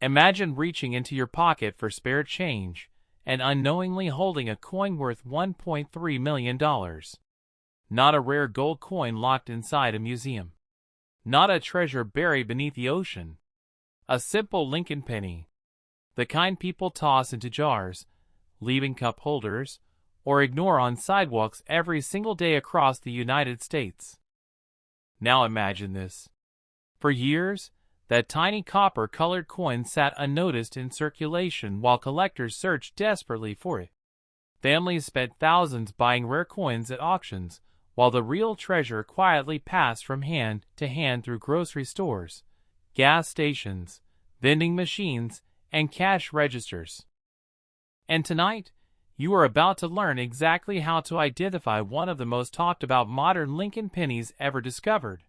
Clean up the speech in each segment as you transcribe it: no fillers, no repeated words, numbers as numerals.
Imagine reaching into your pocket for spare change and unknowingly holding a coin worth $1.3 million. Not a rare gold coin locked inside a museum. Not a treasure buried beneath the ocean. A simple Lincoln penny. The kind people toss into jars, leaving cup holders, or ignore on sidewalks every single day across the United States. Now imagine this. For years, that tiny copper-colored coin sat unnoticed in circulation while collectors searched desperately for it. Families spent thousands buying rare coins at auctions, while the real treasure quietly passed from hand to hand through grocery stores, gas stations, vending machines, and cash registers. And tonight, you are about to learn exactly how to identify one of the most talked about modern Lincoln pennies ever discovered.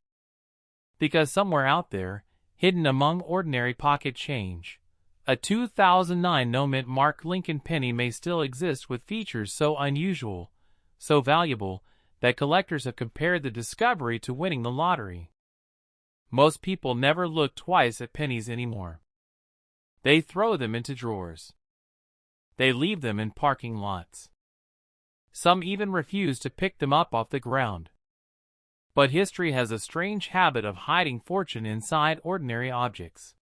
Because somewhere out there, hidden among ordinary pocket change, a 2009 no-mint mark Lincoln penny may still exist with features so unusual, so valuable, that collectors have compared the discovery to winning the lottery. Most people never look twice at pennies anymore. They throw them into drawers. They leave them in parking lots. Some even refuse to pick them up off the ground. But history has a strange habit of hiding fortune inside ordinary objects.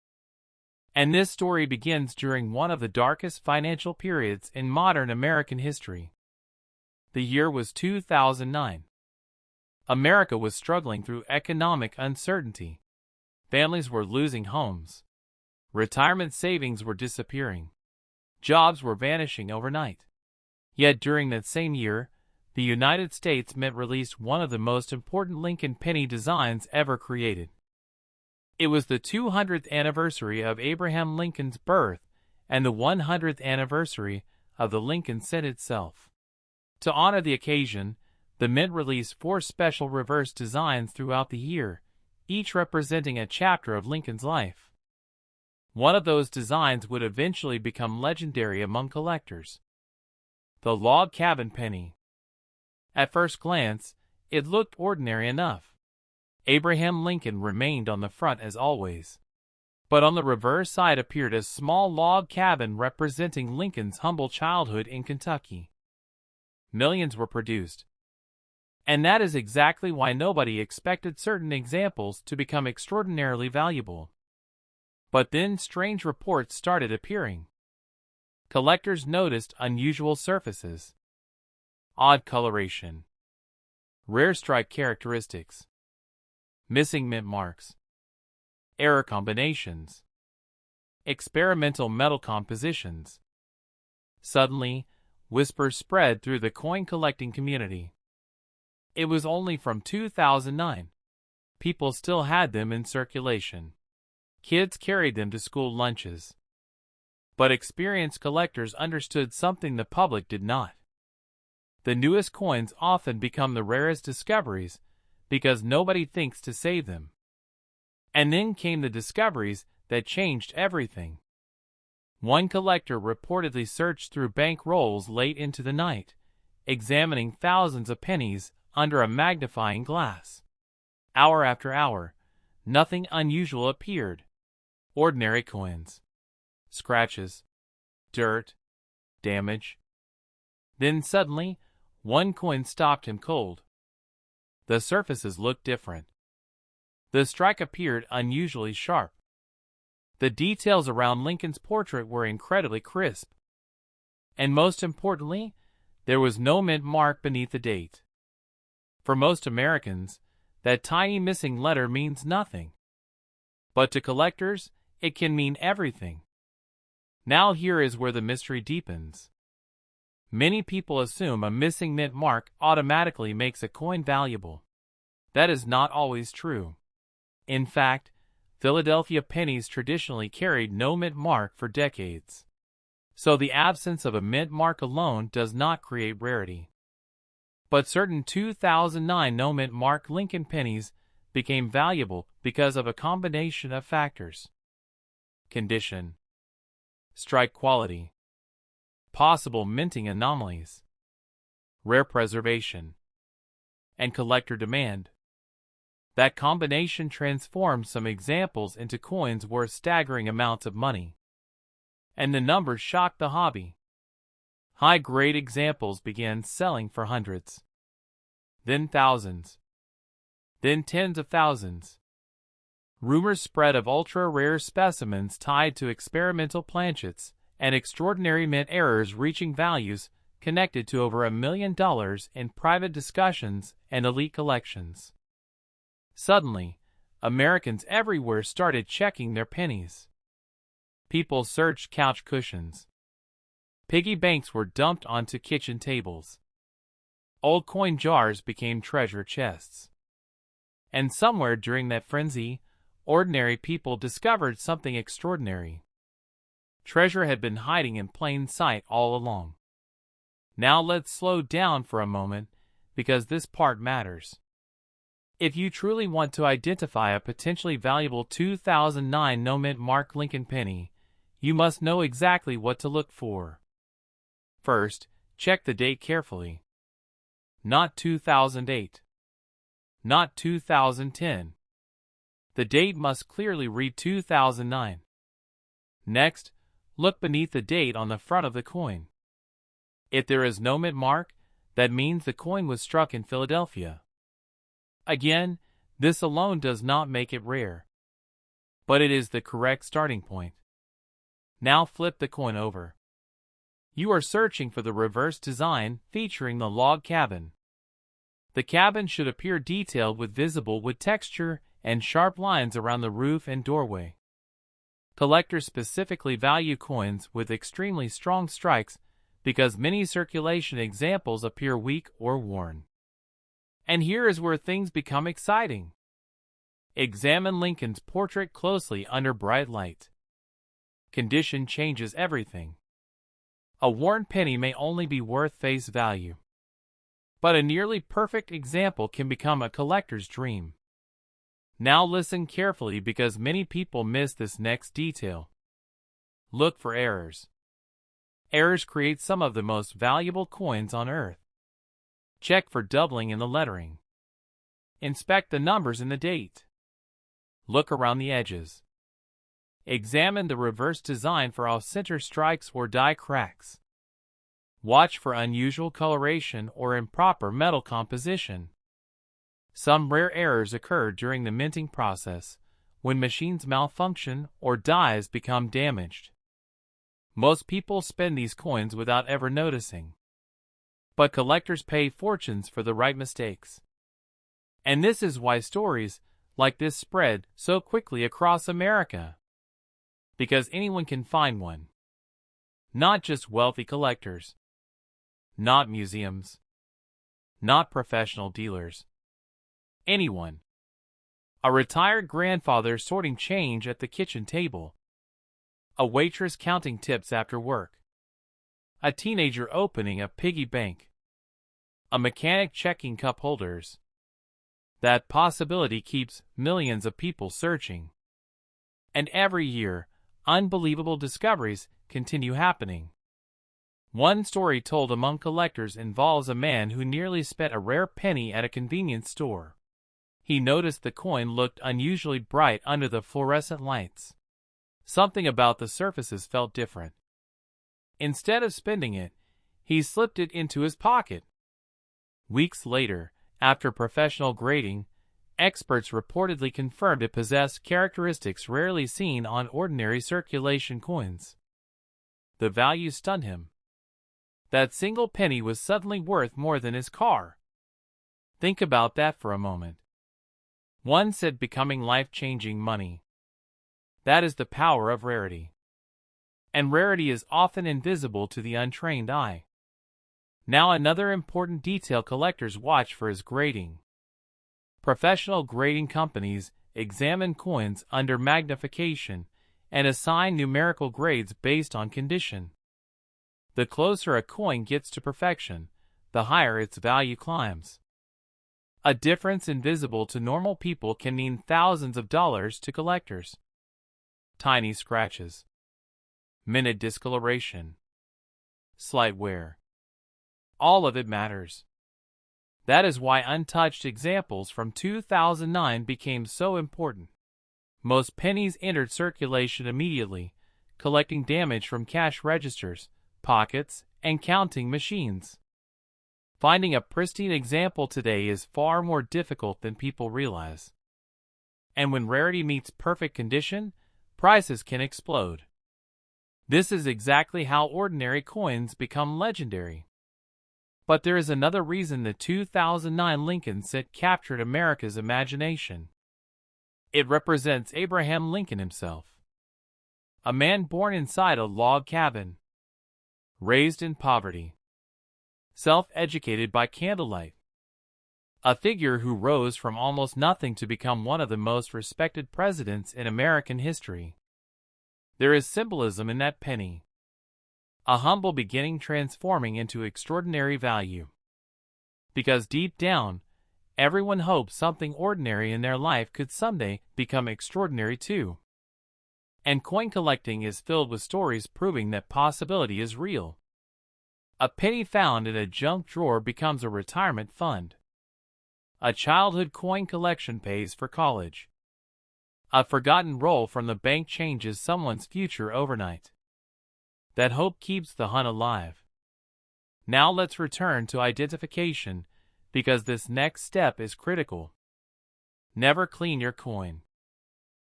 And this story begins during one of the darkest financial periods in modern American history. The year was 2009. America was struggling through economic uncertainty. Families were losing homes. Retirement savings were disappearing. Jobs were vanishing overnight. Yet during that same year, the United States Mint released one of the most important Lincoln penny designs ever created. It was the 200th anniversary of Abraham Lincoln's birth and the 100th anniversary of the Lincoln cent itself. To honor the occasion, the Mint released 4 special reverse designs throughout the year, each representing a chapter of Lincoln's life. One of those designs would eventually become legendary among collectors. The log cabin penny. At first glance, it looked ordinary enough. Abraham Lincoln remained on the front as always. But on the reverse side appeared a small log cabin representing Lincoln's humble childhood in Kentucky. Millions were produced. And that is exactly why nobody expected certain examples to become extraordinarily valuable. But then strange reports started appearing. Collectors noticed unusual surfaces, odd coloration, rare strike characteristics, missing mint marks, error combinations, experimental metal compositions. Suddenly, whispers spread through the coin-collecting community. It was only from 2009. People still had them in circulation. Kids carried them to school lunches. But experienced collectors understood something the public did not. The newest coins often become the rarest discoveries because nobody thinks to save them. And then came the discoveries that changed everything. One collector reportedly searched through bank rolls late into the night, examining thousands of pennies under a magnifying glass. Hour after hour, nothing unusual appeared. Ordinary coins. Scratches. Dirt. Damage. Then suddenly, one coin stopped him cold. The surfaces looked different. The strike appeared unusually sharp. The details around Lincoln's portrait were incredibly crisp. And most importantly, there was no mint mark beneath the date. For most Americans, that tiny missing letter means nothing. But to collectors, it can mean everything. Now here is where the mystery deepens. Many people assume a missing mint mark automatically makes a coin valuable. That is not always true. In fact, Philadelphia pennies traditionally carried no mint mark for decades. So the absence of a mint mark alone does not create rarity. But certain 2009 no mint mark Lincoln pennies became valuable because of a combination of factors. Condition, strike quality, possible minting anomalies, rare preservation, and collector demand. That combination transformed some examples into coins worth staggering amounts of money. and the numbers shocked the hobby. High-grade examples began selling for hundreds, then thousands, then tens of thousands. Rumors spread of ultra-rare specimens tied to experimental planchets and extraordinary mint errors reaching values connected to over $1 million in private discussions and elite collections. Suddenly, Americans everywhere started checking their pennies. People searched couch cushions. Piggy banks were dumped onto kitchen tables. Old coin jars became treasure chests. And somewhere during that frenzy, ordinary people discovered something extraordinary. Treasure had been hiding in plain sight all along. Now let's slow down for a moment, because this part matters. If you truly want to identify a potentially valuable 2009 no-mint Mark Lincoln penny, you must know exactly what to look for. First, check the date carefully. Not 2008. Not 2010. The date must clearly read 2009. Next, look beneath the date on the front of the coin. If there is no mint mark, that means the coin was struck in Philadelphia. Again, this alone does not make it rare, but it is the correct starting point. Now flip the coin over. You are searching for the reverse design featuring the log cabin. The cabin should appear detailed with visible wood texture and sharp lines around the roof and doorway. Collectors specifically value coins with extremely strong strikes because many circulation examples appear weak or worn. And here is where things become exciting. Examine Lincoln's portrait closely under bright light. Condition changes everything. A worn penny may only be worth face value, but a nearly perfect example can become a collector's dream. Now listen carefully because many people miss this next detail. Look for errors. Errors create some of the most valuable coins on Earth. Check for doubling in the lettering. Inspect the numbers in the date. Look around the edges. Examine the reverse design for off-center strikes or die cracks. Watch for unusual coloration or improper metal composition. Some rare errors occur during the minting process, when machines malfunction or dies become damaged. Most people spend these coins without ever noticing. But collectors pay fortunes for the right mistakes. And this is why stories like this spread so quickly across America. Because anyone can find one. Not just wealthy collectors. Not museums. Not professional dealers. Anyone. A retired grandfather sorting change at the kitchen table. A waitress counting tips after work. A teenager opening a piggy bank. A mechanic checking cup holders. That possibility keeps millions of people searching. And every year, unbelievable discoveries continue happening. One story told among collectors involves a man who nearly spent a rare penny at a convenience store. He noticed the coin looked unusually bright under the fluorescent lights. Something about the surfaces felt different. Instead of spending it, he slipped it into his pocket. Weeks later, after professional grading, experts reportedly confirmed it possessed characteristics rarely seen on ordinary circulation coins. The value stunned him. That single penny was suddenly worth more than his car. Think about that for a moment. One said becoming life-changing money. That is the power of rarity. And rarity is often invisible to the untrained eye. Now another important detail collectors watch for is grading. Professional grading companies examine coins under magnification and assign numerical grades based on condition. The closer a coin gets to perfection, the higher its value climbs. A difference invisible to normal people can mean thousands of dollars to collectors. Tiny scratches. Minute discoloration. Slight wear. All of it matters. That is why untouched examples from 2009 became so important. Most pennies entered circulation immediately, collecting damage from cash registers, pockets, and counting machines. Finding a pristine example today is far more difficult than people realize. And when rarity meets perfect condition, prices can explode. This is exactly how ordinary coins become legendary. But there is another reason the 2009 Lincoln cent captured America's imagination. It represents Abraham Lincoln himself. A man born inside a log cabin, raised in poverty, self-educated by candlelight. A figure who rose from almost nothing to become one of the most respected presidents in American history. There is symbolism in that penny. A humble beginning transforming into extraordinary value. Because deep down, everyone hopes something ordinary in their life could someday become extraordinary too. And coin collecting is filled with stories proving that possibility is real. A penny found in a junk drawer becomes a retirement fund. A childhood coin collection pays for college. A forgotten roll from the bank changes someone's future overnight. That hope keeps the hunt alive. Now let's return to identification, because this next step is critical. Never clean your coin.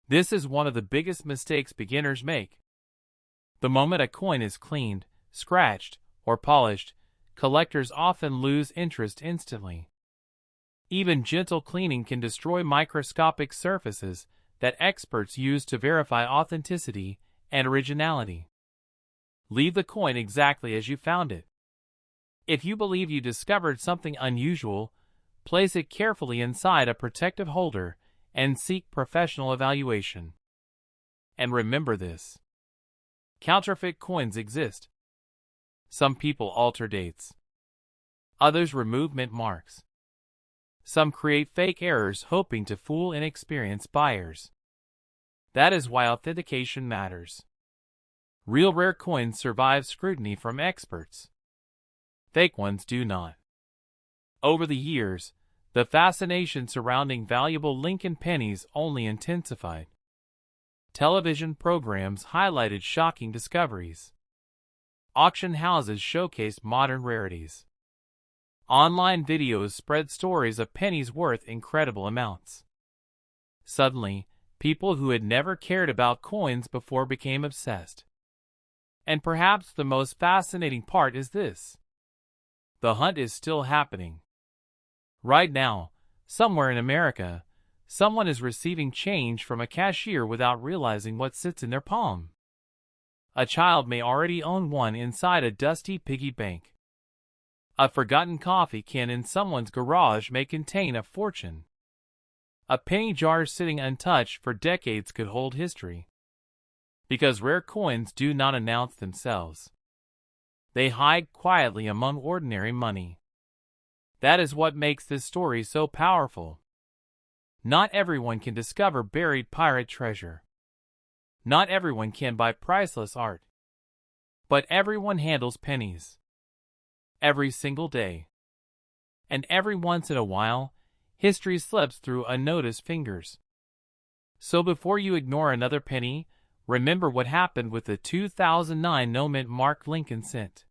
This is one of the biggest mistakes beginners make. The moment a coin is cleaned, scratched, or polished, collectors often lose interest instantly. Even gentle cleaning can destroy microscopic surfaces that experts use to verify authenticity and originality. Leave the coin exactly as you found it. If you believe you discovered something unusual, place it carefully inside a protective holder and seek professional evaluation. And remember this: counterfeit coins exist. Some people alter dates. Others remove mint marks. Some create fake errors hoping to fool inexperienced buyers. That is why authentication matters. Real rare coins survive scrutiny from experts. Fake ones do not. Over the years, the fascination surrounding valuable Lincoln pennies only intensified. Television programs highlighted shocking discoveries. Auction houses showcased modern rarities. Online videos spread stories of pennies worth incredible amounts. Suddenly, people who had never cared about coins before became obsessed. And perhaps the most fascinating part is this: the hunt is still happening. Right now, somewhere in America, someone is receiving change from a cashier without realizing what sits in their palm. A child may already own one inside a dusty piggy bank. A forgotten coffee can in someone's garage may contain a fortune. A penny jar sitting untouched for decades could hold history. Because rare coins do not announce themselves. They hide quietly among ordinary money. That is what makes this story so powerful. Not everyone can discover buried pirate treasure. Not everyone can buy priceless art. But everyone handles pennies. Every single day. And every once in a while, history slips through unnoticed fingers. So before you ignore another penny, remember what happened with the 2009 no-mint marked Lincoln cent.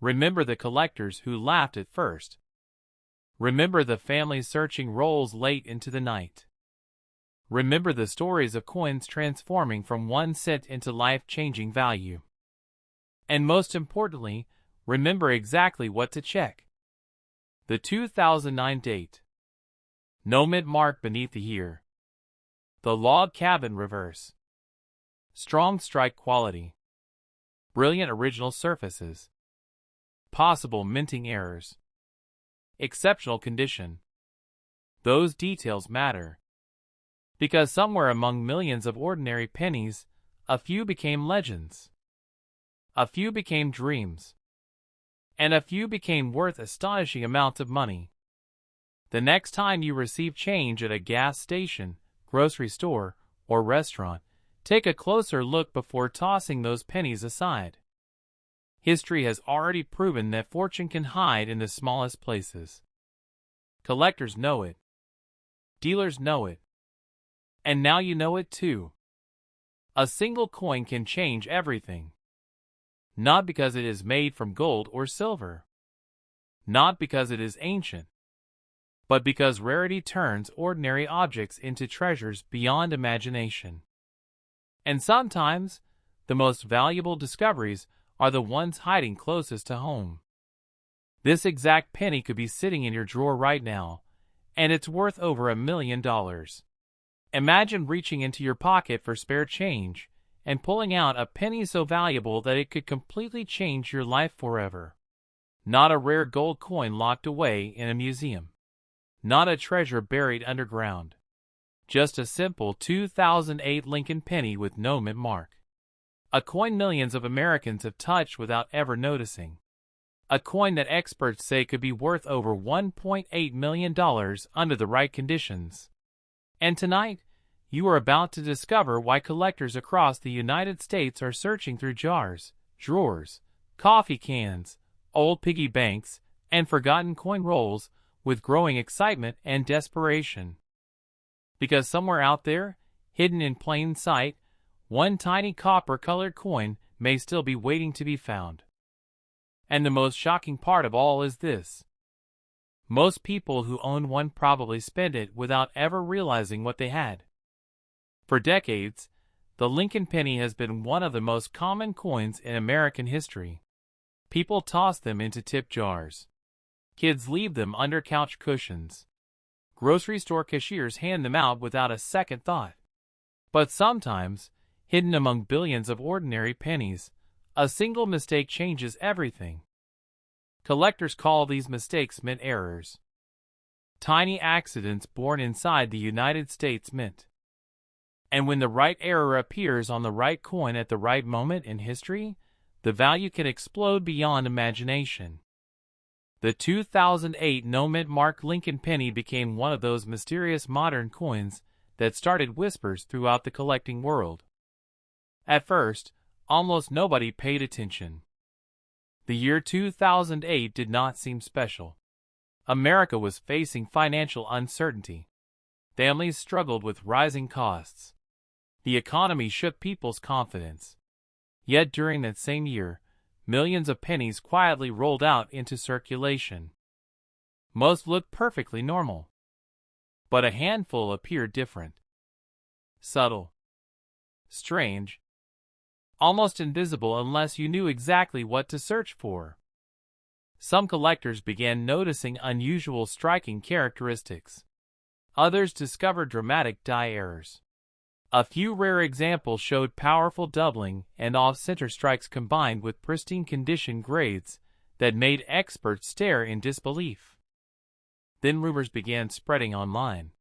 Remember the collectors who laughed at first. Remember the families searching rolls late into the night. Remember the stories of coins transforming from 1 cent into life-changing value. And most importantly, remember exactly what to check. The 2009 date. No mint mark beneath the year. The log cabin reverse. Strong strike quality. Brilliant original surfaces. Possible minting errors. Exceptional condition. Those details matter. Because somewhere among millions of ordinary pennies, a few became legends. A few became dreams. And a few became worth astonishing amounts of money. The next time you receive change at a gas station, grocery store, or restaurant, take a closer look before tossing those pennies aside. History has already proven that fortune can hide in the smallest places. Collectors know it. Dealers know it. And now you know it too. A single coin can change everything. Not because it is made from gold or silver. Not because it is ancient. But because rarity turns ordinary objects into treasures beyond imagination. And sometimes, the most valuable discoveries are the ones hiding closest to home. This exact penny could be sitting in your drawer right now, and it's worth over $1 million. Imagine reaching into your pocket for spare change and pulling out a penny so valuable that it could completely change your life forever. Not a rare gold coin locked away in a museum. Not a treasure buried underground. Just a simple 2008 Lincoln penny with no mint mark. A coin millions of Americans have touched without ever noticing. A coin that experts say could be worth over $1.8 million under the right conditions. And tonight, you are about to discover why collectors across the United States are searching through jars, drawers, coffee cans, old piggy banks, and forgotten coin rolls with growing excitement and desperation. Because somewhere out there, hidden in plain sight, one tiny copper-colored coin may still be waiting to be found. And the most shocking part of all is this. Most people who own one probably spend it without ever realizing what they had. For decades, the Lincoln penny has been one of the most common coins in American history. People toss them into tip jars. Kids leave them under couch cushions. Grocery store cashiers hand them out without a second thought. But sometimes, hidden among billions of ordinary pennies, a single mistake changes everything. Collectors call these mistakes mint errors. Tiny accidents born inside the United States Mint. And when the right error appears on the right coin at the right moment in history, the value can explode beyond imagination. The 2008 no-mint mark Lincoln penny became one of those mysterious modern coins that started whispers throughout the collecting world. At first, almost nobody paid attention. The year 2008 did not seem special. America was facing financial uncertainty. Families struggled with rising costs. The economy shook people's confidence. Yet during that same year, millions of pennies quietly rolled out into circulation. Most looked perfectly normal. But a handful appeared different. Subtle. Strange. Almost invisible unless you knew exactly what to search for. Some collectors began noticing unusual striking characteristics. Others discovered dramatic die errors. A few rare examples showed powerful doubling and off-center strikes combined with pristine condition grades that made experts stare in disbelief. Then rumors began spreading online.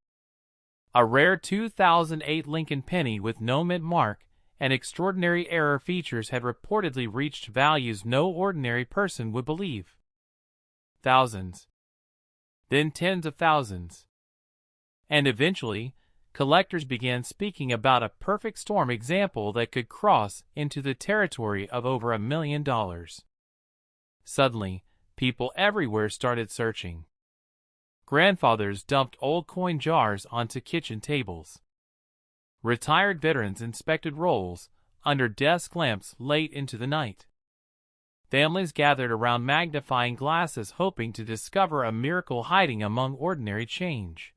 A rare 2008 Lincoln penny with no mint mark and extraordinary error features had reportedly reached values no ordinary person would believe. Thousands. Then tens of thousands. And eventually, collectors began speaking about a perfect storm example that could cross into the territory of over $1 million. Suddenly, people everywhere started searching. Grandfathers dumped old coin jars onto kitchen tables. Retired veterans inspected rolls under desk lamps late into the night. Families gathered around magnifying glasses hoping to discover a miracle hiding among ordinary change.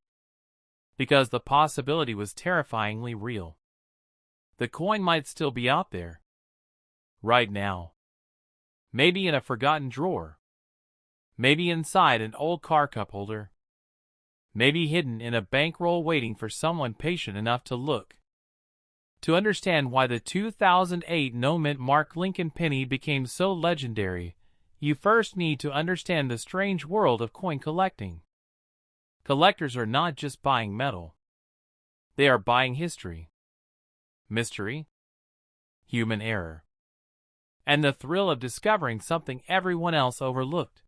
Because the possibility was terrifyingly real. The coin might still be out there. Right now. Maybe in a forgotten drawer. Maybe inside an old car cup holder. Maybe hidden in a bankroll waiting for someone patient enough to look. To understand why the 2008 no-mint mark Lincoln penny became so legendary, you first need to understand the strange world of coin collecting. Collectors are not just buying metal. They are buying history, mystery, human error, and the thrill of discovering something everyone else overlooked.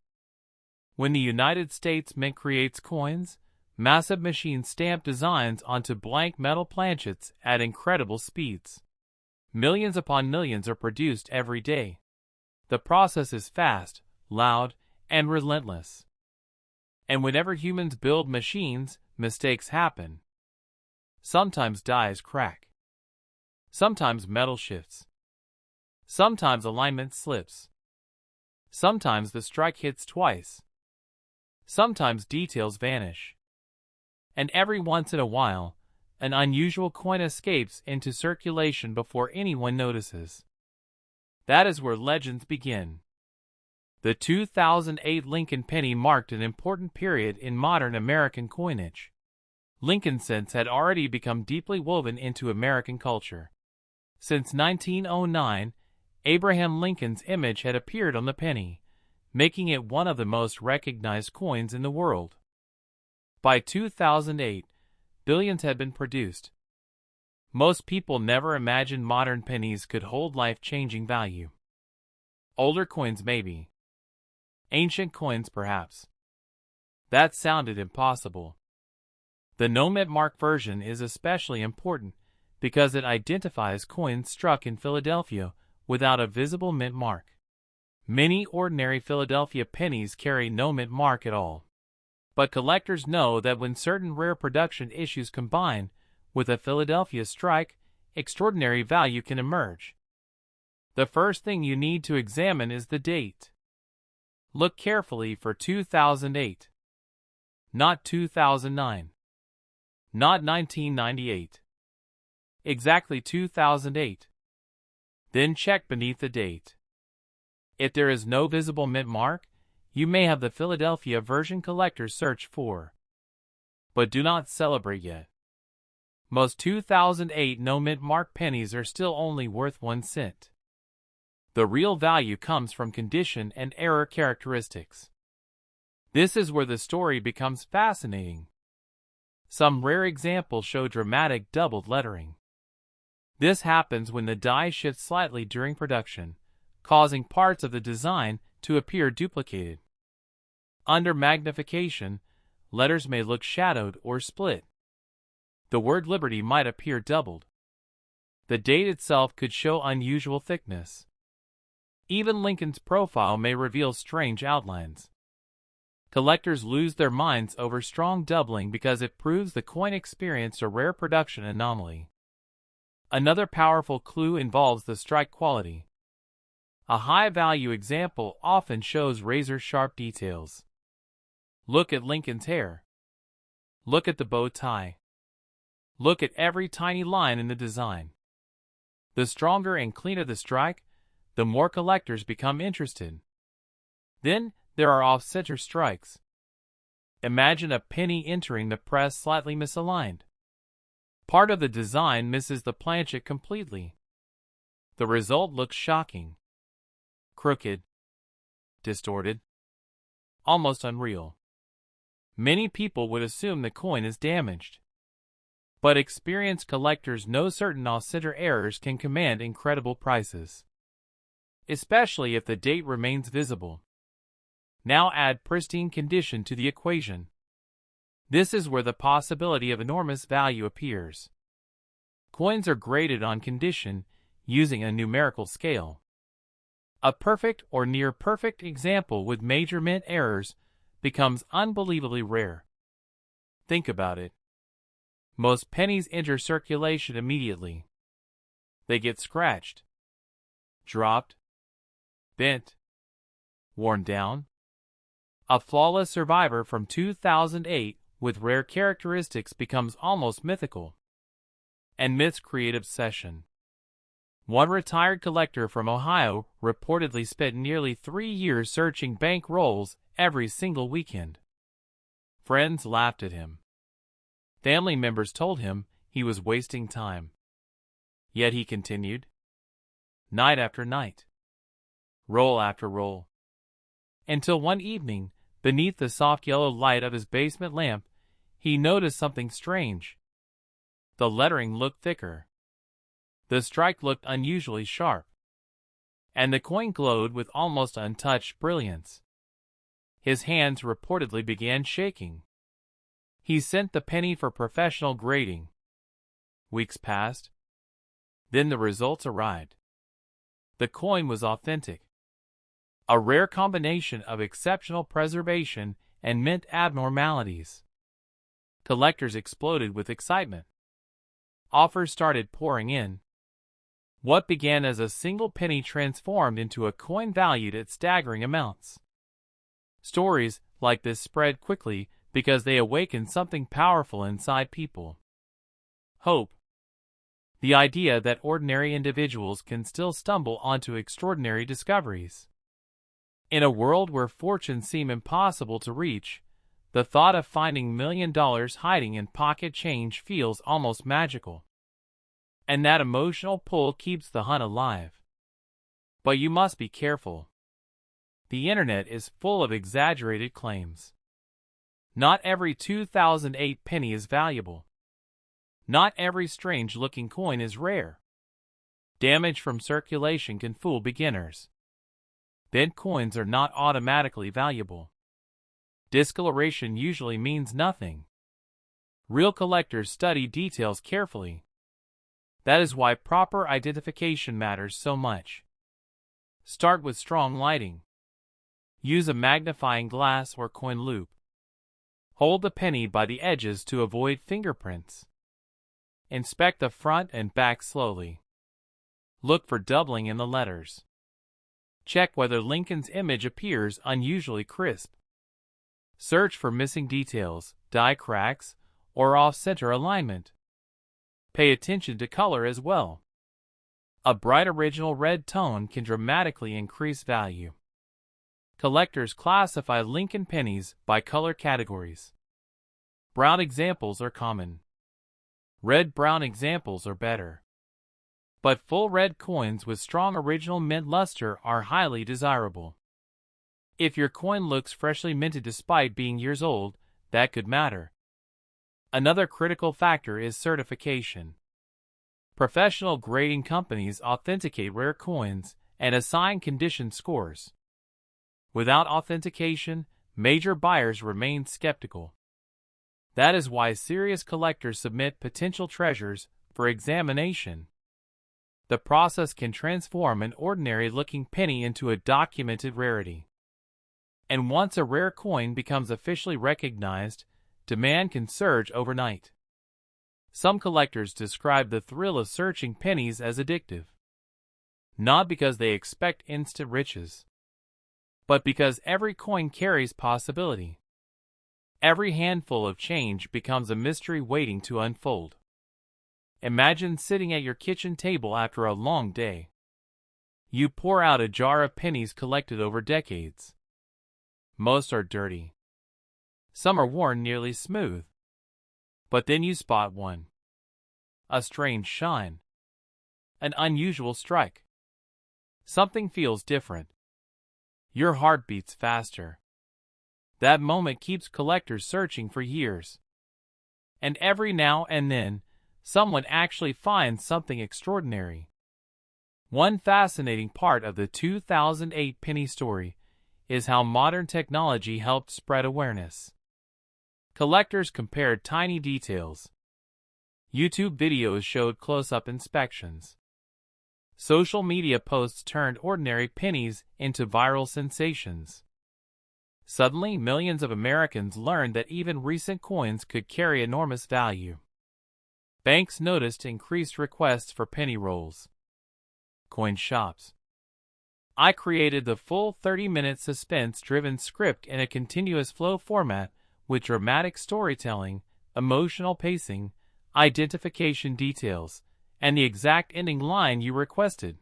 When the United States Mint creates coins, massive machines stamp designs onto blank metal planchets at incredible speeds. Millions upon millions are produced every day. The process is fast, loud, and relentless. And whenever humans build machines, mistakes happen. Sometimes dies crack. Sometimes metal shifts. Sometimes alignment slips. Sometimes the strike hits twice. Sometimes details vanish. And every once in a while, an unusual coin escapes into circulation before anyone notices. That is where legends begin. The 2008 Lincoln penny marked an important period in modern American coinage. Lincoln cents had already become deeply woven into American culture. Since 1909, Abraham Lincoln's image had appeared on the penny, making it one of the most recognized coins in the world. By 2008, billions had been produced. Most people never imagined modern pennies could hold life-changing value. Older coins maybe. Ancient coins perhaps. That sounded impossible. The no-mint mark version is especially important because it identifies coins struck in Philadelphia without a visible mint mark. Many ordinary Philadelphia pennies carry no mint mark at all. But collectors know that when certain rare production issues combine with a Philadelphia strike, extraordinary value can emerge. The first thing you need to examine is the date. Look carefully for 2008. Not 2009. Not 1998. Exactly 2008. Then check beneath the date. If there is no visible mint mark, you may have the Philadelphia version collectors search for. But do not celebrate yet. Most 2008 no mint mark pennies are still only worth 1 cent. The real value comes from condition and error characteristics. This is where the story becomes fascinating. Some rare examples show dramatic doubled lettering. This happens when the die shifts slightly during production, causing parts of the design to appear duplicated. Under magnification, letters may look shadowed or split. The word Liberty might appear doubled. The date itself could show unusual thickness. Even Lincoln's profile may reveal strange outlines. Collectors lose their minds over strong doubling because it proves the coin experienced a rare production anomaly. Another powerful clue involves the strike quality. A high-value example often shows razor-sharp details. Look at Lincoln's hair. Look at the bow tie. Look at every tiny line in the design. The stronger and cleaner the strike, the more collectors become interested. Then, there are off-center strikes. Imagine a penny entering the press slightly misaligned. Part of the design misses the planchet completely. The result looks shocking. Crooked. Distorted. Almost unreal. Many people would assume the coin is damaged. But experienced collectors know certain off-center errors can command incredible prices. Especially if the date remains visible. Now add pristine condition to the equation. This is where the possibility of enormous value appears. Coins are graded on condition using a numerical scale. A perfect or near-perfect example with major mint errors becomes unbelievably rare. Think about it. Most pennies enter circulation immediately. They get scratched, dropped, bent, worn down. A flawless survivor from 2008 with rare characteristics becomes almost mythical. And myths create obsession. One retired collector from Ohio reportedly spent nearly 3 years searching bank rolls every single weekend. Friends laughed at him. Family members told him he was wasting time. Yet he continued. Night after night. Roll after roll. Until one evening, beneath the soft yellow light of his basement lamp, he noticed something strange. The lettering looked thicker. The strike looked unusually sharp. And the coin glowed with almost untouched brilliance. His hands reportedly began shaking. He sent the penny for professional grading. Weeks passed. Then the results arrived. The coin was authentic. A rare combination of exceptional preservation and mint abnormalities. Collectors exploded with excitement. Offers started pouring in. What began as a single penny transformed into a coin valued at staggering amounts. Stories like this spread quickly because they awaken something powerful inside people. Hope. The idea that ordinary individuals can still stumble onto extraordinary discoveries. In a world where fortunes seem impossible to reach, the thought of finding $1 million hiding in pocket change feels almost magical. And that emotional pull keeps the hunt alive. But you must be careful. The internet is full of exaggerated claims. Not every 2008 penny is valuable. Not every strange-looking coin is rare. Damage from circulation can fool beginners. Bent coins are not automatically valuable. Discoloration usually means nothing. Real collectors study details carefully. That is why proper identification matters so much. Start with strong lighting. Use a magnifying glass or coin loupe. Hold the penny by the edges to avoid fingerprints. Inspect the front and back slowly. Look for doubling in the letters. Check whether Lincoln's image appears unusually crisp. Search for missing details, die cracks, or off-center alignment. Pay attention to color as well. A bright original red tone can dramatically increase value. Collectors classify Lincoln pennies by color categories. Brown examples are common. Red-brown examples are better. But full red coins with strong original mint luster are highly desirable. If your coin looks freshly minted despite being years old, that could matter. Another critical factor is certification. Professional grading companies authenticate rare coins and assign condition scores. Without authentication, major buyers remain skeptical. That is why serious collectors submit potential treasures for examination. The process can transform an ordinary-looking penny into a documented rarity. And once a rare coin becomes officially recognized, demand can surge overnight. Some collectors describe the thrill of searching pennies as addictive. Not because they expect instant riches, but because every coin carries possibility. Every handful of change becomes a mystery waiting to unfold. Imagine sitting at your kitchen table after a long day. You pour out a jar of pennies collected over decades. Most are dirty. Some are worn nearly smooth. But then you spot one. A strange shine. An unusual strike. Something feels different. Your heart beats faster. That moment keeps collectors searching for years. And every now and then, someone actually finds something extraordinary. One fascinating part of the 2008 penny story is how modern technology helped spread awareness. Collectors compared tiny details. YouTube videos showed close-up inspections. Social media posts turned ordinary pennies into viral sensations. Suddenly, millions of Americans learned that even recent coins could carry enormous value. Banks noticed increased requests for penny rolls. Coin shops. I created the full 30-minute suspense-driven script in a continuous flow format with dramatic storytelling, emotional pacing, identification details, and the exact ending line you requested.